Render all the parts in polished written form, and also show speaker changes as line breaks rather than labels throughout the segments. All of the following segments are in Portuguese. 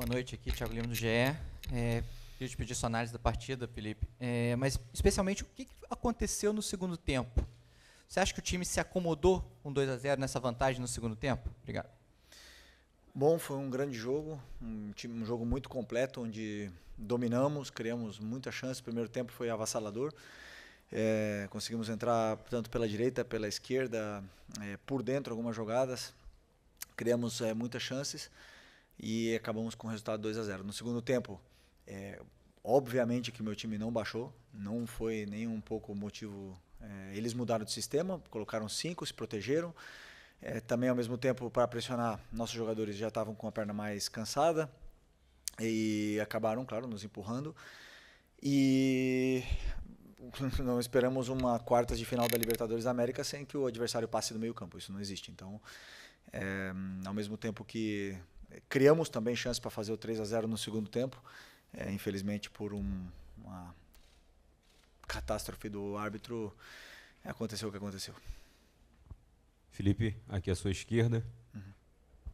Boa noite, aqui Thiago Lima do GE. Queria te pedir sua análise da partida, Felipe, mas especialmente o que aconteceu no segundo tempo? Você acha que o time se acomodou com 2-0 nessa vantagem no segundo tempo? Obrigado.
Bom, foi um grande jogo, um jogo muito completo, onde dominamos, criamos muita chance. O primeiro tempo foi avassalador. Conseguimos entrar tanto pela direita, pela esquerda, por dentro algumas jogadas. Criamos muitas chances e acabamos com o resultado 2-0. No segundo tempo, obviamente que meu time não baixou, não foi nem um pouco o motivo. Eles mudaram de sistema, colocaram 5, se protegeram. Também ao mesmo tempo, para pressionar, nossos jogadores já estavam com a perna mais cansada e acabaram, claro, nos empurrando. E não esperamos uma quartas de final da Libertadores da América sem que o adversário passe do meio campo, isso não existe. Então, ao mesmo tempo que criamos também chance para fazer o 3-0 no segundo tempo, infelizmente por uma catástrofe do árbitro, aconteceu o que aconteceu.
Felipe, aqui à sua esquerda,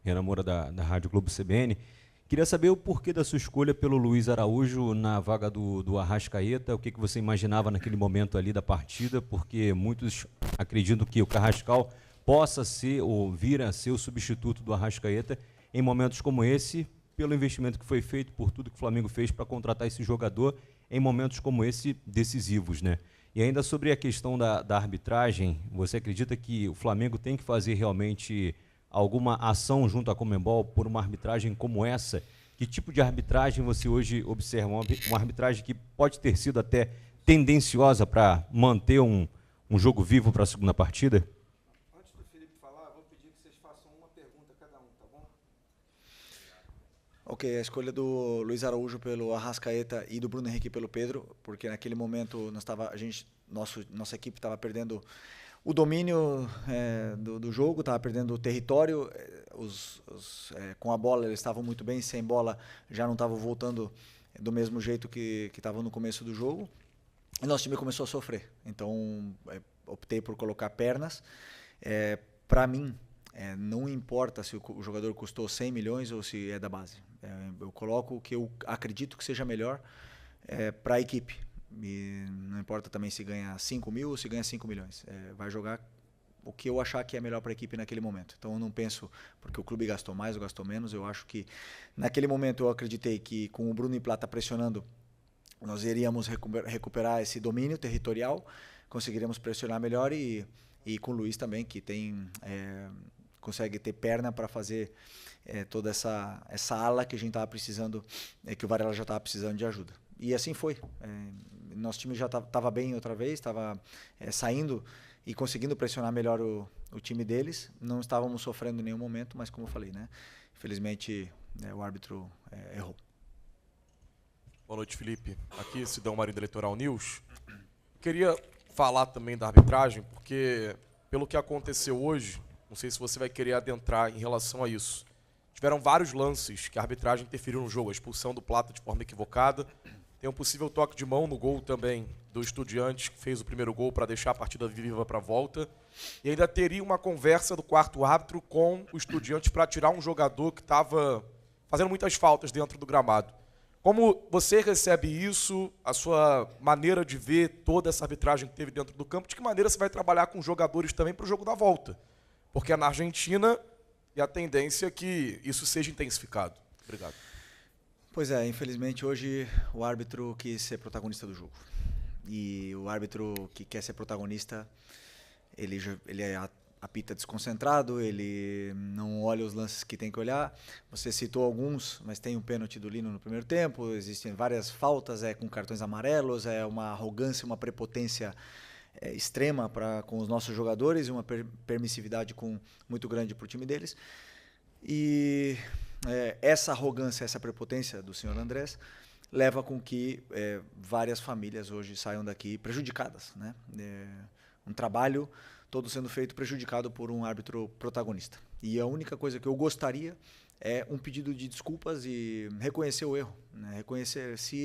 Renan Moura da Rádio Globo CBN. Queria saber o porquê da sua escolha pelo Luiz Araújo na vaga do Arrascaeta, o que você imaginava naquele momento ali da partida, porque muitos acreditam que o Carrascal possa ser ou vir a ser o substituto do Arrascaeta em momentos como esse, pelo investimento que foi feito, por tudo que o Flamengo fez para contratar esse jogador em momentos como esse decisivos, né? E ainda sobre a questão da arbitragem, você acredita que o Flamengo tem que fazer realmente alguma ação junto à Conmebol por uma arbitragem como essa? Que tipo de arbitragem você hoje observa? Uma arbitragem que pode ter sido até tendenciosa para manter um jogo vivo para a segunda partida?
Antes do Felipe falar, vou pedir que vocês façam uma pergunta a cada um, tá bom?
Ok, a escolha do Luiz Araújo pelo Arrascaeta e do Bruno Henrique pelo Pedro, porque naquele momento nossa equipe estava perdendo o domínio do jogo, estava perdendo o território, com a bola eles estavam muito bem, sem bola já não estavam voltando do mesmo jeito que estavam no começo do jogo, e nosso time começou a sofrer. Então optei por colocar pernas. Para mim, não importa se o jogador custou 100 milhões ou se é da base. Eu coloco o que eu acredito que seja melhor para a equipe. E não importa também se ganha 5 mil ou se ganha 5 milhões. Vai jogar o que eu achar que é melhor para a equipe naquele momento. Então eu não penso porque o clube gastou mais ou gastou menos. Eu acho que naquele momento eu acreditei que com o Bruno e Plata pressionando, nós iríamos recuperar esse domínio territorial, conseguiríamos pressionar melhor e com o Luiz também, que consegue ter perna para fazer toda essa ala que a gente estava precisando, que o Varela já estava precisando de ajuda. E assim foi. Nosso time já estava bem outra vez, estava saindo e conseguindo pressionar melhor o time deles. Não estávamos sofrendo em nenhum momento, mas como eu falei, né? Infelizmente o árbitro errou.
Boa noite, Felipe. Aqui, Sidão Marinho da Eleitoral News. Queria falar também da arbitragem, porque pelo que aconteceu hoje, não sei se você vai querer adentrar em relação a isso. Tiveram vários lances que a arbitragem interferiu no jogo, a expulsão do Plata de forma equivocada. Tem um possível toque de mão no gol também do Estudiantes, que fez o primeiro gol para deixar a partida viva para a volta. E ainda teria uma conversa do quarto árbitro com o Estudiantes para tirar um jogador que estava fazendo muitas faltas dentro do gramado. Como você recebe isso, a sua maneira de ver toda essa arbitragem que teve dentro do campo, de que maneira você vai trabalhar com jogadores também para o jogo da volta? Porque é na Argentina e a tendência é que isso seja intensificado. Obrigado.
Pois é, infelizmente hoje o árbitro quis ser protagonista do jogo. E o árbitro que quer ser protagonista, ele apita desconcentrado, ele não olha os lances que tem que olhar. Você citou alguns, mas tem um pênalti do Lino no primeiro tempo, existem várias faltas com cartões amarelos, uma arrogância, uma prepotência extrema com os nossos jogadores e uma permissividade muito grande para o time deles. E essa arrogância, essa prepotência do senhor Andrés leva com que várias famílias hoje saiam daqui prejudicadas, né? Um trabalho todo sendo feito prejudicado por um árbitro protagonista. E a única coisa que eu gostaria é um pedido de desculpas e reconhecer o erro, né?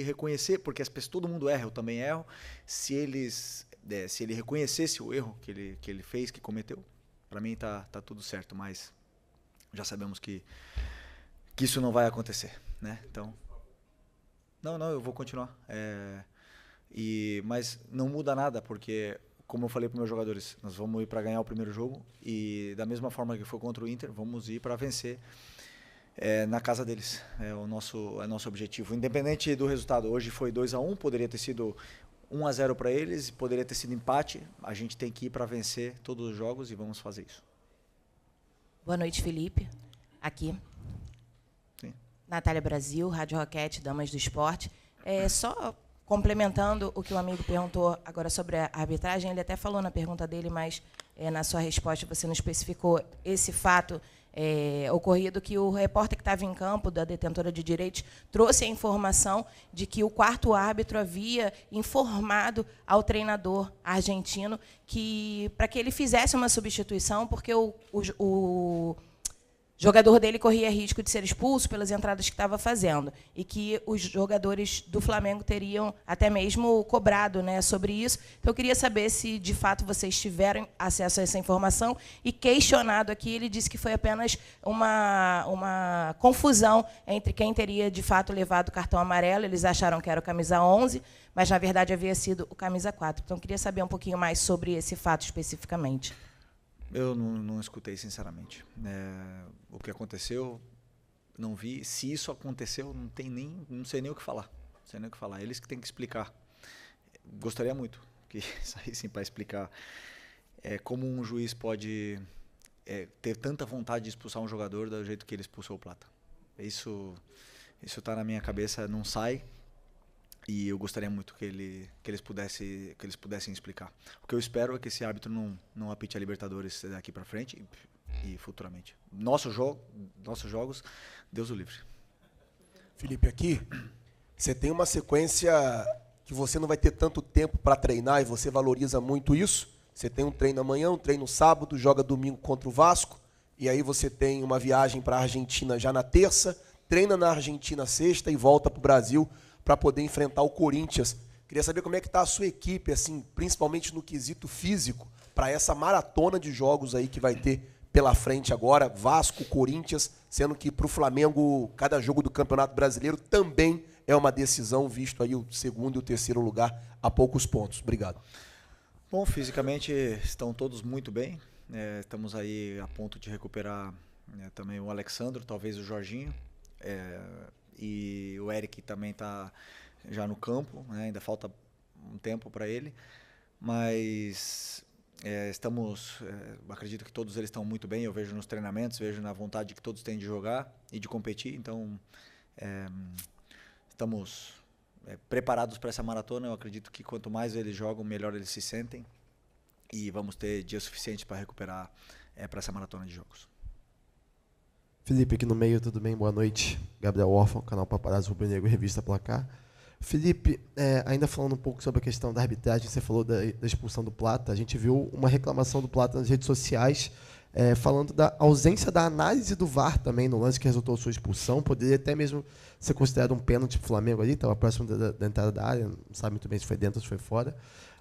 Reconhecer, porque todo mundo erra, eu também erro. Se ele reconhecesse o erro que ele fez, que cometeu, para mim tá tudo certo, mas já sabemos que isso não vai acontecer. né? Então, não, eu vou continuar. Mas não muda nada, porque, como eu falei para meus jogadores, nós vamos ir para ganhar o primeiro jogo e da mesma forma que foi contra o Inter, vamos ir para vencer na casa deles. É o nosso objetivo. Independente do resultado, hoje foi 2-1, poderia ter sido 1-0 para eles, poderia ter sido empate. A gente tem que ir para vencer todos os jogos e vamos fazer isso.
Boa noite, Felipe. Aqui.
Sim.
Natália Brasil, Rádio Roquete, Damas do Esporte. Só complementando o que o amigo perguntou agora sobre a arbitragem, ele até falou na pergunta dele, mas na sua resposta você não especificou esse fato ocorrido, que o repórter que estava em campo, da detentora de direitos, trouxe a informação de que o quarto árbitro havia informado ao treinador argentino para que ele fizesse uma substituição, porque o jogador dele corria risco de ser expulso pelas entradas que estava fazendo, e que os jogadores do Flamengo teriam até mesmo cobrado, né, sobre isso. Então, eu queria saber se, de fato, vocês tiveram acesso a essa informação. E, questionado aqui, ele disse que foi apenas uma confusão entre quem teria, de fato, levado o cartão amarelo. Eles acharam que era o camisa 11, mas, na verdade, havia sido o camisa 4. Então, eu queria saber um pouquinho mais sobre esse fato especificamente.
Eu não escutei, sinceramente. O que aconteceu, não vi. Se isso aconteceu, não sei nem o que falar. Não sei nem o que falar. Eles que têm que explicar. Gostaria muito que saíssem para explicar como um juiz pode ter tanta vontade de expulsar um jogador do jeito que ele expulsou o Plata. Isso está na minha cabeça, não sai. E eu gostaria muito que eles pudessem explicar. O que eu espero é que esse árbitro não apite a Libertadores daqui para frente e futuramente. Nossos jogos, Deus o livre.
Felipe, aqui, você tem uma sequência que você não vai ter tanto tempo para treinar e você valoriza muito isso. Você tem um treino amanhã, um treino sábado, joga domingo contra o Vasco, e aí você tem uma viagem para a Argentina já na terça, treina na Argentina sexta e volta para o Brasil para poder enfrentar o Corinthians. Queria saber como é que está a sua equipe, assim, principalmente no quesito físico, para essa maratona de jogos aí que vai ter pela frente agora, Vasco, Corinthians, sendo que para o Flamengo, cada jogo do Campeonato Brasileiro também é uma decisão, visto aí o segundo e o terceiro lugar a poucos pontos. Obrigado.
Bom, fisicamente estão todos muito bem. Estamos aí a ponto de recuperar também o Alexandro, talvez o Jorginho. E o Eric também está já no campo, né? Ainda falta um tempo para ele, mas acredito que todos eles estão muito bem, eu vejo nos treinamentos, vejo na vontade que todos têm de jogar e de competir, então estamos preparados para essa maratona. Eu acredito que quanto mais eles jogam, melhor eles se sentem e vamos ter dias suficientes para recuperar para essa maratona de jogos.
Felipe, aqui no meio, tudo bem? Boa noite. Gabriel Órfão, canal Paparazzo Rubro Negro, Revista Placar. Felipe, ainda falando um pouco sobre a questão da arbitragem, você falou da expulsão do Plata. A gente viu uma reclamação do Plata nas redes sociais, falando da ausência da análise do VAR também no lance que resultou sua expulsão. Poderia até mesmo ser considerado um pênalti para o Flamengo ali, estava próximo da entrada da área, não sabe muito bem se foi dentro ou se foi fora.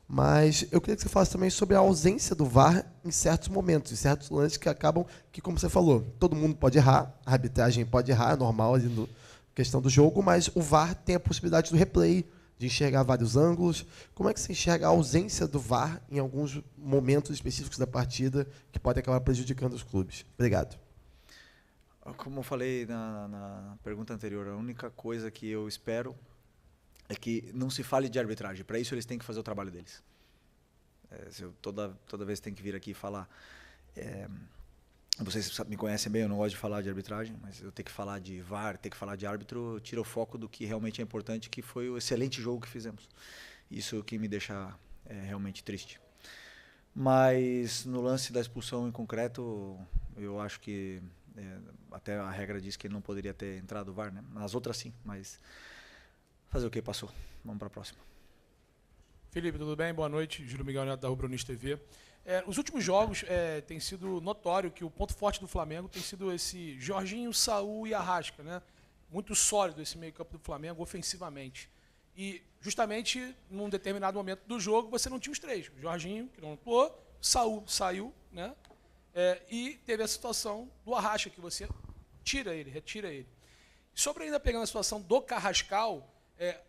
Mas eu queria que você falasse também sobre a ausência do VAR em certos momentos, em certos lances que acabam, que como você falou, todo mundo pode errar, a arbitragem pode errar, é normal ali na questão do jogo, mas o VAR tem a possibilidade do replay, de enxergar vários ângulos. Como é que você enxerga a ausência do VAR em alguns momentos específicos da partida que pode acabar prejudicando os clubes? Obrigado.
Como eu falei na pergunta anterior, a única coisa que eu espero é que não se fale de arbitragem. Para isso, eles têm que fazer o trabalho deles. Toda vez tem que vir aqui e falar. Vocês me conhecem bem, eu não gosto de falar de arbitragem, mas eu tenho que falar de VAR, tenho que falar de árbitro, tira o foco do que realmente é importante, que foi o excelente jogo que fizemos. Isso que me deixa realmente triste. Mas no lance da expulsão em concreto, eu acho que até a regra diz que ele não poderia ter entrado o VAR, né? Nas outras sim, mas fazer o que passou. Vamos para a próxima.
Felipe, tudo bem? Boa noite. Júlio Miguel Neto da Rubro News TV. Os últimos jogos tem sido notório que o ponto forte do Flamengo tem sido esse Jorginho, Saul e Arrasca, né? Muito sólido esse meio-campo do Flamengo ofensivamente. E justamente num determinado momento do jogo você não tinha os três. O Jorginho, que não atuou, Saul saiu, né? E teve a situação do Arrasca, que você retira ele. Sobre ainda pegando a situação do Carrascal,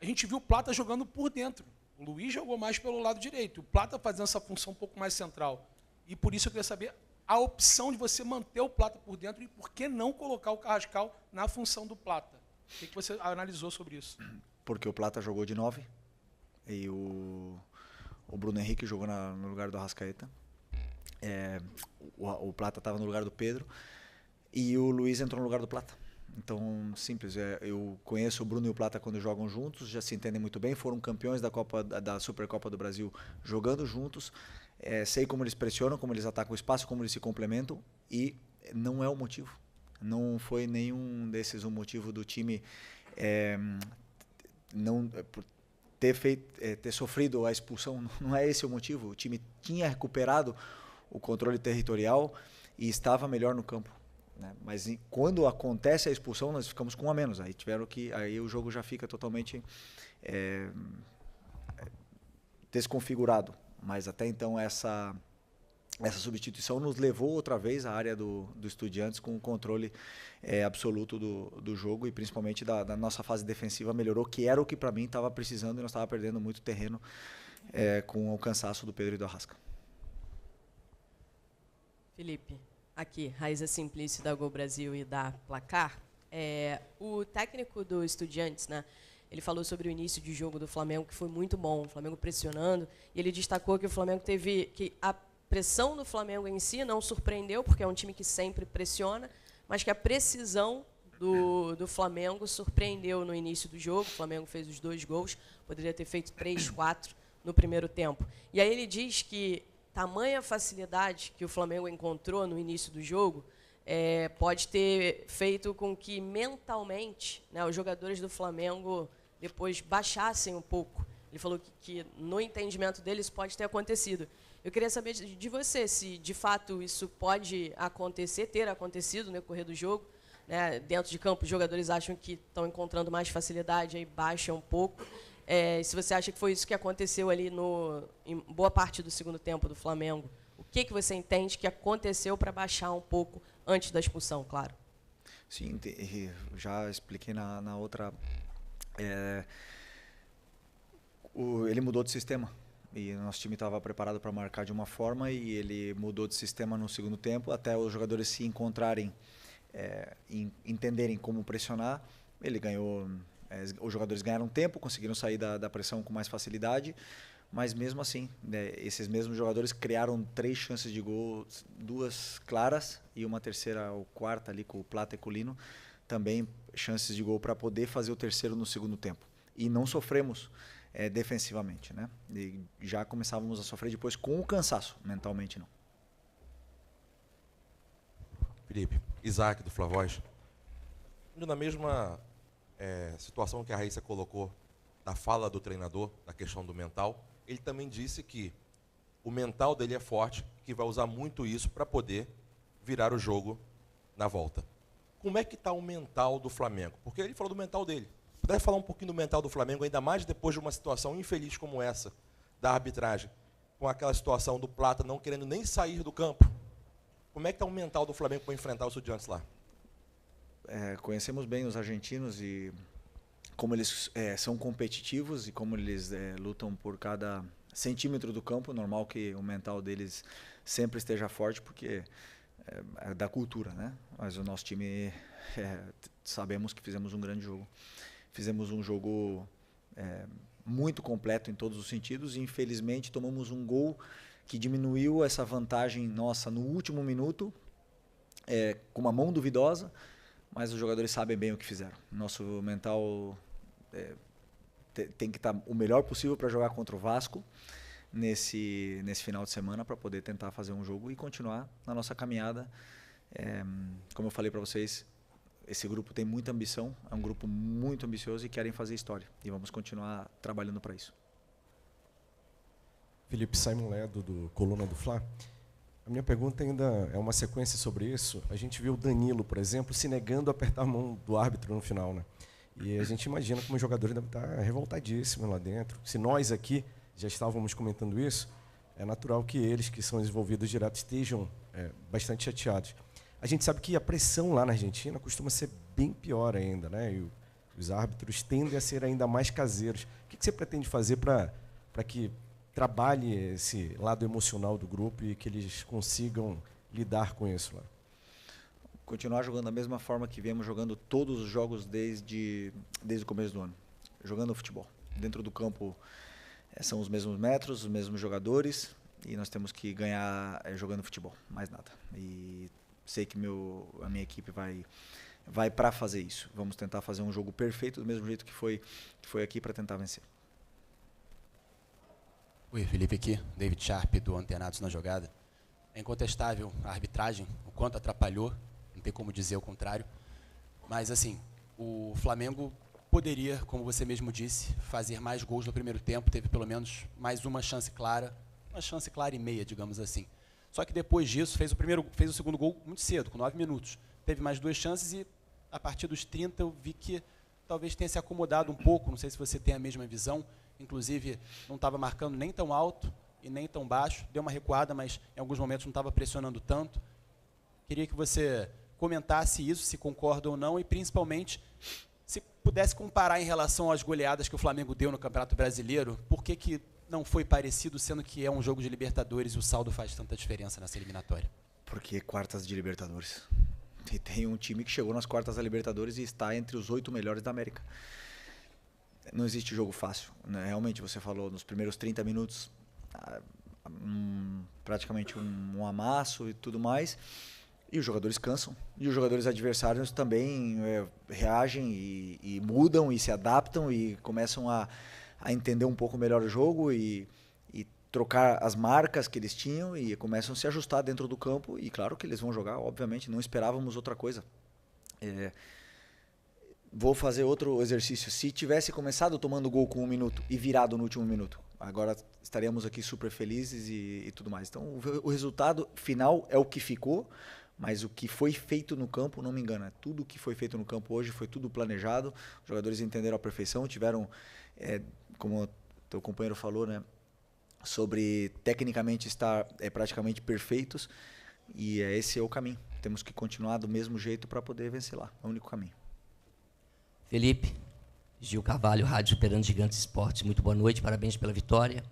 a gente viu o Plata jogando por dentro. O Luiz jogou mais pelo lado direito. O Plata fazendo essa função um pouco mais central. E por isso eu queria saber a opção de você manter o Plata por dentro e por que não colocar o Carrascal na função do Plata. O que você analisou sobre isso?
Porque o Plata jogou de 9 e o Bruno Henrique jogou no lugar do Arrascaeta. O Plata estava no lugar do Pedro e o Luiz entrou no lugar do Plata. Então, simples, eu conheço o Bruno e o Plata quando jogam juntos, já se entendem muito bem, foram campeões da Supercopa do Brasil jogando juntos, sei como eles pressionam, como eles atacam o espaço, como eles se complementam, e não é o motivo. Não foi nenhum desses o motivo do time ter sofrido a expulsão, não é esse o motivo. O time tinha recuperado o controle territorial e estava melhor no campo. Mas quando acontece a expulsão, nós ficamos com um a menos. Aí o jogo já fica totalmente desconfigurado. Mas até então essa substituição nos levou outra vez à área do Estudiantes com o controle absoluto do jogo e principalmente da nossa fase defensiva melhorou, que era o que para mim estava precisando e nós estávamos perdendo muito terreno com o cansaço do Pedro e do Arrasca.
Felipe, aqui, Raíza Simplício da Gol Brasil e da Placar. O técnico do Estudiantes, né, ele falou sobre o início de jogo do Flamengo, que foi muito bom, o Flamengo pressionando, e ele destacou que o Flamengo que a pressão do Flamengo em si não surpreendeu, porque é um time que sempre pressiona, mas que a precisão do Flamengo surpreendeu no início do jogo. O Flamengo fez os 2 gols, poderia ter feito 3, 4 no primeiro tempo. E aí ele diz que tamanha facilidade que o Flamengo encontrou no início do jogo pode ter feito com que mentalmente, né, os jogadores do Flamengo depois baixassem um pouco. Ele falou que no entendimento deles pode ter acontecido. Eu queria saber de você se de fato isso pode acontecer, ter acontecido no decorrer do jogo. Né, dentro de campo, os jogadores acham que estão encontrando mais facilidade, aí baixa um pouco. Se você acha que foi isso que aconteceu ali em boa parte do segundo tempo do Flamengo, o que você entende que aconteceu para baixar um pouco antes da expulsão, claro?
Sim, já expliquei na outra. Ele mudou de sistema e o nosso time estava preparado para marcar de uma forma e ele mudou de sistema no segundo tempo até os jogadores se encontrarem, entenderem como pressionar. Ele ganhou. Os jogadores ganharam tempo, conseguiram sair da pressão com mais facilidade, mas mesmo assim, esses mesmos jogadores criaram 3 chances de gol, 2 claras e uma terceira ou quarta ali com o Plata e com o Lino, também chances de gol para poder fazer o terceiro no segundo tempo. E não sofremos defensivamente, né? E já começávamos a sofrer depois com o cansaço, mentalmente não.
Felipe, Isaac do Flavoz, na mesma situação que a Raíssa colocou da fala do treinador, da questão do mental, ele também disse que o mental dele é forte, que vai usar muito isso para poder virar o jogo na volta. Como é que está o mental do Flamengo? Porque ele falou do mental dele. Puder falar um pouquinho do mental do Flamengo, ainda mais depois de uma situação infeliz como essa, da arbitragem, com aquela situação do Plata não querendo nem sair do campo. Como é que está o mental do Flamengo para enfrentar os Estudiantes lá?
Conhecemos bem os argentinos e como eles são competitivos e como eles lutam por cada centímetro do campo. Normal que o mental deles sempre esteja forte, porque é da cultura, né? Mas o nosso time, sabemos que fizemos um grande jogo. Fizemos um jogo muito completo em todos os sentidos e infelizmente tomamos um gol que diminuiu essa vantagem nossa no último minuto, com uma mão duvidosa. Mas os jogadores sabem bem o que fizeram. Nosso mental tem que estar o melhor possível para jogar contra o Vasco nesse final de semana, para poder tentar fazer um jogo e continuar na nossa caminhada. Como eu falei para vocês, esse grupo tem muita ambição, é um grupo muito ambicioso e querem fazer história. E vamos continuar trabalhando para isso.
Felipe, Simon Ledo, do Coluna do Fla. A minha pergunta ainda é uma sequência sobre isso. A gente viu o Danilo, por exemplo, se negando a apertar a mão do árbitro no final, né? E a gente imagina como os jogadores devem estar revoltadíssimos lá dentro. Se nós aqui já estávamos comentando isso, é natural que eles, que são envolvidos direto, estejam bastante chateados. A gente sabe que a pressão lá na Argentina costuma ser bem pior ainda, né? E os árbitros tendem a ser ainda mais caseiros. O que você pretende fazer para que trabalhe esse lado emocional do grupo e que eles consigam lidar com isso lá?
Continuar jogando da mesma forma que viemos jogando todos os jogos desde o começo do ano. Jogando futebol. Dentro do campo são os mesmos metros, os mesmos jogadores, e nós temos que ganhar jogando futebol, mais nada. E sei que a minha equipe vai para fazer isso. Vamos tentar fazer um jogo perfeito do mesmo jeito que foi aqui, para tentar vencer.
Oi, Felipe aqui, David Sharp do Antenados na Jogada. É incontestável a arbitragem, o quanto atrapalhou, não tem como dizer o contrário. Mas assim, o Flamengo poderia, como você mesmo disse, fazer mais gols no primeiro tempo, teve pelo menos mais uma chance clara e meia, digamos assim. Só que depois disso fez o segundo gol muito cedo, com 9 minutos. Teve mais 2 chances e a partir dos 30 eu vi que talvez tenha se acomodado um pouco, não sei se você tem a mesma visão, inclusive não estava marcando nem tão alto e nem tão baixo, deu uma recuada, mas em alguns momentos não estava pressionando tanto. Queria que você comentasse isso, se concorda ou não, e principalmente se pudesse comparar em relação às goleadas que o Flamengo deu no Campeonato Brasileiro, por que não foi parecido, sendo que é um jogo de Libertadores e o saldo faz tanta diferença nessa eliminatória?
Porque quartas de Libertadores. E tem um time que chegou nas quartas da Libertadores e está entre os 8 melhores da América. Não existe jogo fácil, né? Realmente, você falou, nos primeiros 30 minutos, praticamente um amasso e tudo mais. E os jogadores cansam. E os jogadores adversários também reagem e mudam e se adaptam e começam a entender um pouco melhor o jogo e trocar as marcas que eles tinham e começam a se ajustar dentro do campo. E claro que eles vão jogar, obviamente, não esperávamos outra coisa. Vou fazer outro exercício. Se tivesse começado tomando gol com 1 minuto e virado no último minuto, agora estaríamos aqui super felizes e tudo mais. Então, o resultado final é o que ficou, mas o que foi feito no campo não me engana. Tudo que foi feito no campo hoje foi tudo planejado. Os jogadores entenderam a perfeição, tiveram, como o teu companheiro falou, né, sobre tecnicamente estar praticamente perfeitos. E esse é o caminho. Temos que continuar do mesmo jeito para poder vencer lá. É o único caminho.
Felipe, Gil Carvalho, Rádio Superando Gigantes Esportes, muito boa noite, parabéns pela vitória.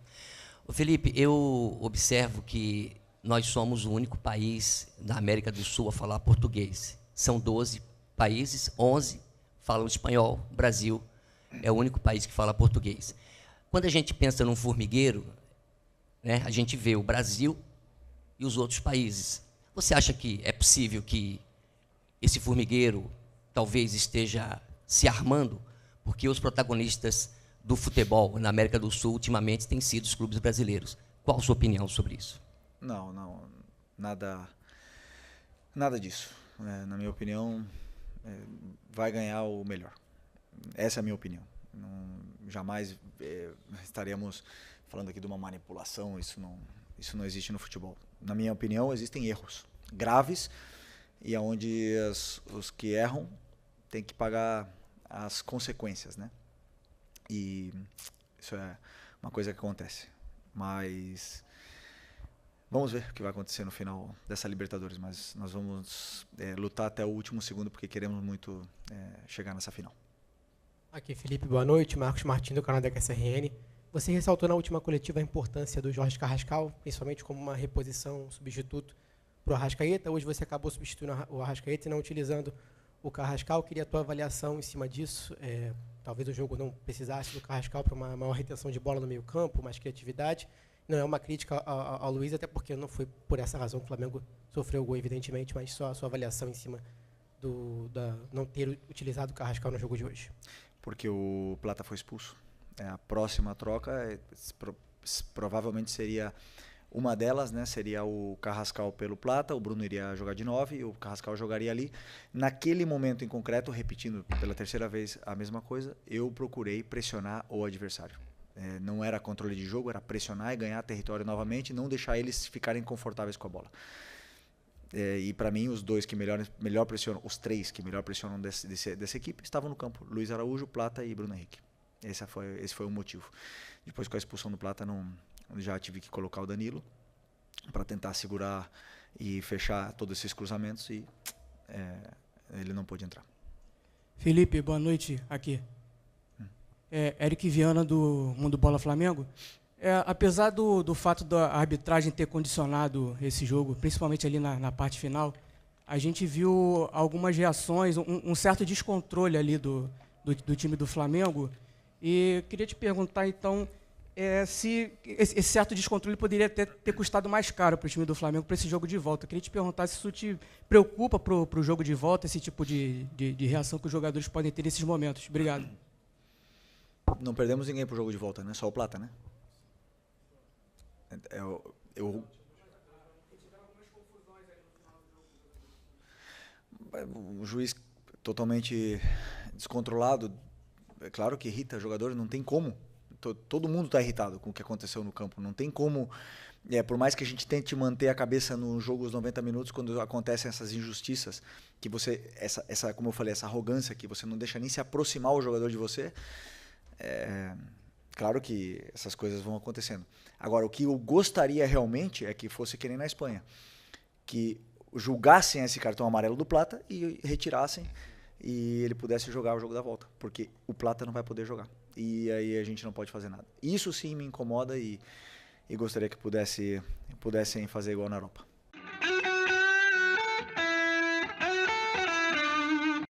Ô Felipe, eu observo que nós somos o único país da América do Sul a falar português. São 12 países, 11 falam espanhol, o Brasil é o único país que fala português. Quando a gente pensa num formigueiro, né, a gente vê o Brasil e os outros países. Você acha que é possível que esse formigueiro talvez esteja se armando, porque os protagonistas do futebol na América do Sul ultimamente têm sido os clubes brasileiros? Qual a sua opinião sobre isso?
Não, nada disso. Na minha opinião, vai ganhar o melhor. Essa é a minha opinião. Jamais estaremos falando aqui de uma manipulação, isso não existe no futebol. Na minha opinião, existem erros graves e onde os que erram têm que pagar as consequências, né? E isso é uma coisa que acontece. Mas vamos ver o que vai acontecer no final dessa Libertadores, mas nós vamos lutar até o último segundo porque queremos muito chegar nessa final.
Aqui, Felipe, boa noite. Marcos Martins, do canal da QSRN. Você ressaltou na última coletiva a importância do Jorge Carrascal, principalmente como uma reposição, um substituto para o Arrascaeta. Hoje você acabou substituindo o Arrascaeta e não utilizando o Carrascal. Queria a tua avaliação em cima disso. Talvez o jogo não precisasse do Carrascal para uma maior retenção de bola no meio campo, mais criatividade. Não é uma crítica ao Luiz, até porque não foi por essa razão que o Flamengo sofreu o gol, evidentemente, mas só a sua avaliação em cima da não ter utilizado o Carrascal no jogo de hoje.
Porque o Plata foi expulso. A próxima troca provavelmente seria uma delas, né? Seria o Carrascal pelo Plata, o Bruno iria jogar de 9 e o Carrascal jogaria ali. Naquele momento em concreto, repetindo pela terceira vez a mesma coisa, eu procurei pressionar o adversário. Não era controle de jogo, era pressionar e ganhar território novamente, não deixar eles ficarem confortáveis com a bola. E para mim, os dois que melhor pressionam, os três que melhor pressionam dessa equipe estavam no campo: Luiz Araújo, Plata e Bruno Henrique. Esse foi o motivo. Depois, com a expulsão do Plata, já tive que colocar o Danilo para tentar segurar e fechar todos esses cruzamentos e ele não pôde entrar.
Felipe, boa noite aqui. Eric Viana, do Mundo Bola Flamengo. Apesar do fato da arbitragem ter condicionado esse jogo, principalmente ali na parte final, a gente viu algumas reações, um certo descontrole ali do time do Flamengo. E queria te perguntar, então, se esse certo descontrole poderia ter custado mais caro para o time do Flamengo para esse jogo de volta. Eu queria te perguntar se isso te preocupa para o jogo de volta, esse tipo de reação que os jogadores podem ter nesses momentos. Obrigado.
Não perdemos ninguém pro jogo de volta, né? Só o Plata, né? O juiz totalmente descontrolado, é claro que irrita jogadores, não tem como. Todo mundo está irritado com o que aconteceu no campo. Não tem como, por mais que a gente tente manter a cabeça no jogo os 90 minutos, quando acontecem essas injustiças, que você, como eu falei, essa arrogância que você não deixa nem se aproximar o jogador de você, claro que essas coisas vão acontecendo. Agora, o que eu gostaria realmente é que fosse que nem na Espanha, que julgassem esse cartão amarelo do Plata e retirassem e ele pudesse jogar o jogo da volta, porque o Plata não vai poder jogar. E aí a gente não pode fazer nada. Isso sim me incomoda e gostaria que pudessem fazer igual na Europa.